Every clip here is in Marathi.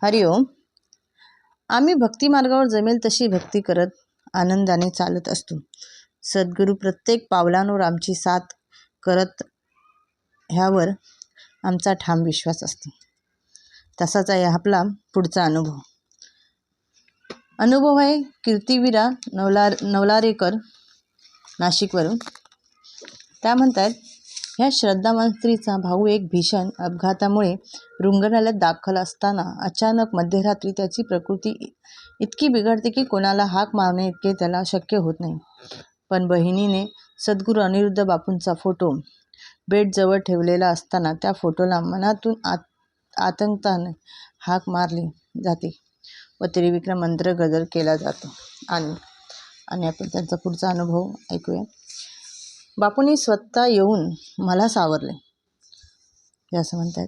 हरिओम. आम्ही भक्ती मार्गावर जमेल तशी भक्ती करत आनंदाने चालत असतो. सद्गुरू प्रत्येक पावलांवर आमची साथ करत ह्यावर आमचा ठाम विश्वास असतो. तसाच आहे आपला पुढचा अनुभव आहे कीर्तिवीरा नवलारेकर नाशिकवरून. त्या म्हणतात, ह्या श्रद्धावान स्त्रीचा भाऊ एक भीषण अपघातामुळे रुग्णालयात दाखल असताना अचानक मध्यरात्री त्याची प्रकृती इतकी बिघडते की कोणाला हाक मारणे इतके त्याला शक्य होत नाही. पण बहिणीने सद्गुरू अनिरुद्ध बापूंचा फोटो बेडजवळ ठेवलेला असताना त्या फोटोला मनातून आतंकाने हाक मारली जाते व त्रिविक्रम मंत्र गजर केला जातो. आणि आपण त्यांचा पुढचा अनुभव ऐकूया. बापूंनी स्वतः येऊन मला सावरले, हे असं म्हणतात.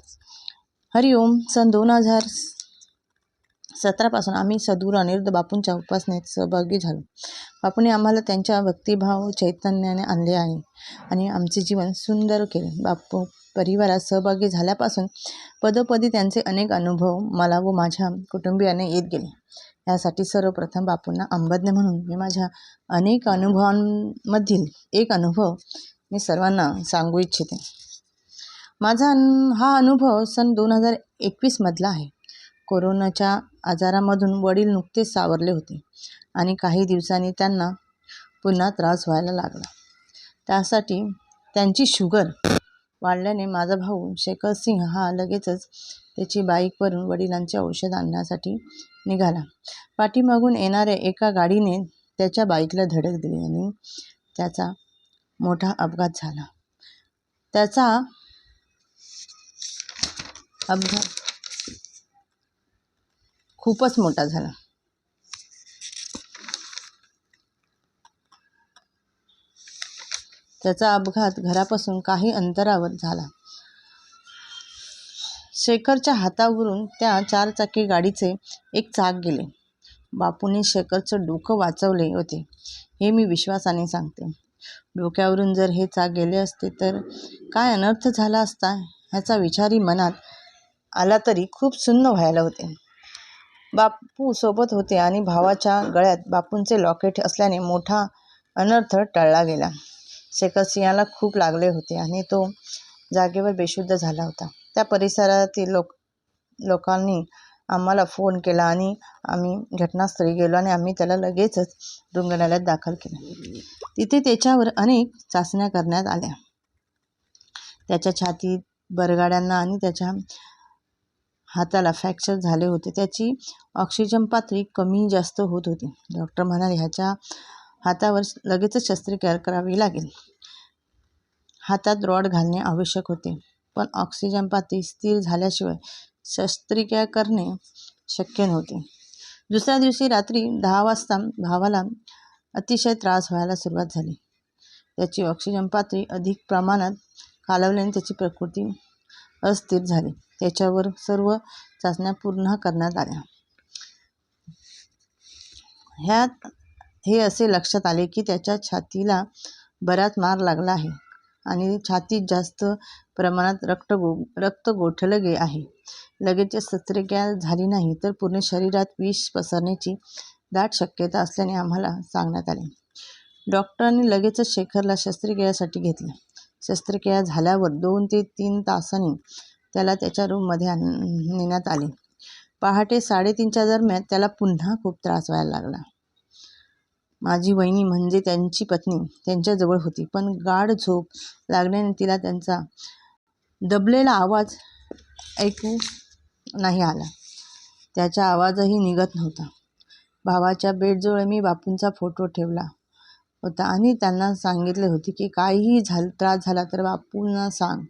हरिओम. सन 2017 पासून आम्ही सद्गुरू अनिरुद्ध बापूंच्या उपासनेत सहभागी झालो. बापूंनी आम्हाला त्यांच्या भक्तिभाव चैतन्याने आणले आहे आणि आमचे जीवन सुंदर केले. बापू परिवारात सहभागी झाल्यापासून पदोपदी त्यांचे अनेक अनुभव मला व माझ्या कुटुंबियांना येत गेले. यासाठी सर्वप्रथम बापूंना अंबज्ञ म्हणून मी माझ्या अनेक अनुभवांमधील एक अनुभव मी सर्वांना सांगू इच्छिते. माझा हा अनुभव सन 2021 मधला आहे. कोरोनाच्या आजारामधून वडील नुकतेच सावरले होते आणि काही दिवसांनी त्यांना पुन्हा त्रास व्हायला लागला. त्यासाठी त्यांची शुगर वाढल्याने माझा भाऊ शेखर सिंग हा लगेचच त्याची बाईकवरून वडिलांचे औषध आणण्यासाठी निघाला. पाठीमागून येणाऱ्या एका गाडीने त्याच्या बाईकला धडक दिली आणि त्याचा मोठा अपघात झाला. त्याचा अपघात खूपच मोठा झाला. त्याचा अपघात घरापासून काही अंतरावर झाला. शेखरच्या हातावरून त्या 4 चाकी गाडीचे एक चाक गेले. बापूंनी शेखरचं डोकं वाचवले होते हे मी विश्वासाने सांगते. डोक्यावरून जर हे चाक गेले असते तर काय अनर्थ झाला असता ह्याचा विचारही मनात आला तरी खूप सुन्न व्हायला होते. बापू सोबत होते आणि भावाच्या गळ्यात बापूंचे लॉकेट असल्याने मोठा अनर्थ टळला गेला. शेखर सिंहाला खूप लागले होते आणि तो जागेवर बेशुद्ध झाला होता. त्या परिसरातील लोकांनी आम्हाला फोन केला आणि आम्ही घटनास्थळी गेलो आणि आम्ही त्याला लगेचच रुग्णालयात दाखल केले. तिथे त्याच्यावर अनेक चाचण्या करण्यात आल्या. त्याच्या छातीत बरगाड्यांना आणि त्याच्या हाताला फ्रॅक्चर झाले होते. त्याची ऑक्सिजन पातळी कमी जास्त होत होती. डॉक्टर म्हणाले ह्याच्या हातावर लगेचच शस्त्रक्रिया करावी लागेल. हातात रॉड घालणे आवश्यक होते, पण ऑक्सिजन पातळी स्थिर झाल्याशिवाय शस्त्रक्रिया करणे शक्य नव्हते. दुसऱ्या दिवशी रात्री 10 वाजता भावाला अतिशय त्रास व्हायला सुरुवात झाली. त्याची ऑक्सिजन पातळी अधिक प्रमाणात खालावल्याने त्याची प्रकृती अस्थिर झाली. त्याच्यावर सर्व चाचण्या पूर्ण करण्यात आल्या. हे असे लक्षात आले की त्याच्या छातीला बराच मार लागला आहे आणि छातीत जास्त प्रमाणात रक्त गोठले आहे. लगेच शस्त्रक्रिया झाली नाही तर पूर्ण शरीरात विष पसरण्याची दाट शक्यता असल्याने आम्हाला सांगण्यात आले. डॉक्टरांनी लगेचच शेखरला शस्त्रक्रियेसाठी घेतले. शस्त्रक्रिया झाल्यावर 2 ते 3 तासांनी त्याला त्याच्या रूममध्ये नेण्यात आले. पहाटे 3:30च्या दरम्यान त्याला पुन्हा खूप त्रास व्हायला लागला. माझी वहिनी म्हणजे त्यांची पत्नी त्यांच्याजवळ होती, पण गाढ झोप लागल्याने तिला त्यांचा दबलेला आवाज ऐकू नाही आला. त्याचा आवाजही निघत नव्हता. भावाच्या बेडजवळ मी बापूंचा फोटो ठेवला होता आणि त्यांना सांगितले होते की काहीही त्रास झाला तर बापूंना सांग,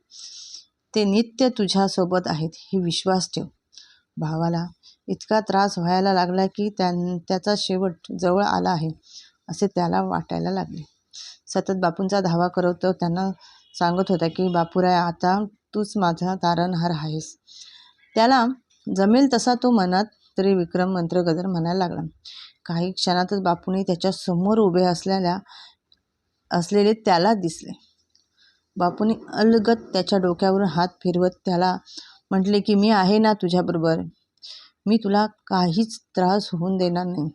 ते नित्य तुझ्यासोबत आहेत ही विश्वास ठेव. भावाला इतका त्रास व्हायला लागला की त्याचा शेवट जवळ आला आहे असे त्याला वाटायला लागले. सतत बापूंचा धावा करत त्यांना सांगत होता की बापूराय, आता तूच माझा तारणहार आहेस. त्याला जमेल तसा तो मनात त्रिविक्रम मंत्र गजर म्हणायला लागला. काही क्षणातच बापूंनी त्याच्या समोर उभे असलेले त्याला दिसले. बापूंनी अलगद त्याच्या डोक्यावरून हात फिरवत त्याला म्हटले की मी आहे ना तुझ्याबरोबर. मी तुला काहीच त्रास होऊन देणार नाही.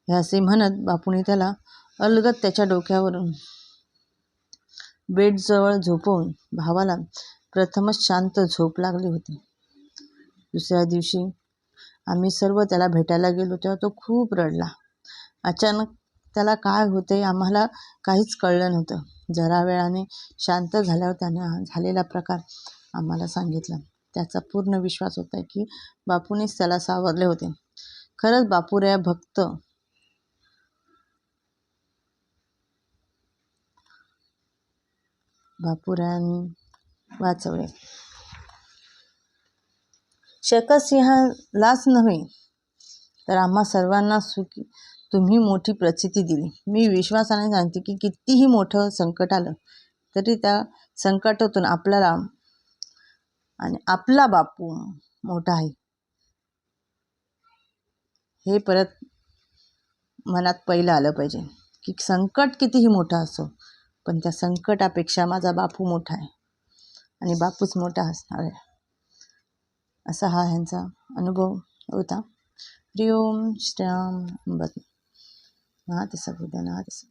हे असे म्हणत बापूने त्याला अलगद त्याच्या डोक्यावरून बेडजवळ झोपवून भावाला प्रथमच शांत झोप लागली होती. दुसऱ्या दिवशी आम्ही सर्व त्याला भेटायला गेलो तेव्हा तो खूप रडला. अचानक त्याला काय होते आम्हाला काहीच कळलं नव्हतं. जरा वेळाने शांत झाल्यावर त्याने झालेला प्रकार आम्हाला सांगितला. त्याचा पूर्ण विश्वास होता की बापूनेच त्याला सावरले होते. खरंच बापूराया भक्त बापूरायांनी वाचवले. शकसिंहालाच नव्हे तर आम्हा सर्वांना सुखी तुम्ही मोठी प्रचिती दिली. मी विश्वासाने सांगते की कितीही मोठं संकट आलं तरी त्या संकटातून आपल्याला आणि आपला बापू मोठा आहे हे परत मनात पहिलं आलं पाहिजे की संकट कितीही मोठं असो पण त्या संकटापेक्षा माझा बापू मोठा आहे आणि बापूच मोठा असणार आहे. असा हा ह्यांचा अनुभव होता. हरि ओम श्रीराम अंबत. नाथ सगुदनाथ.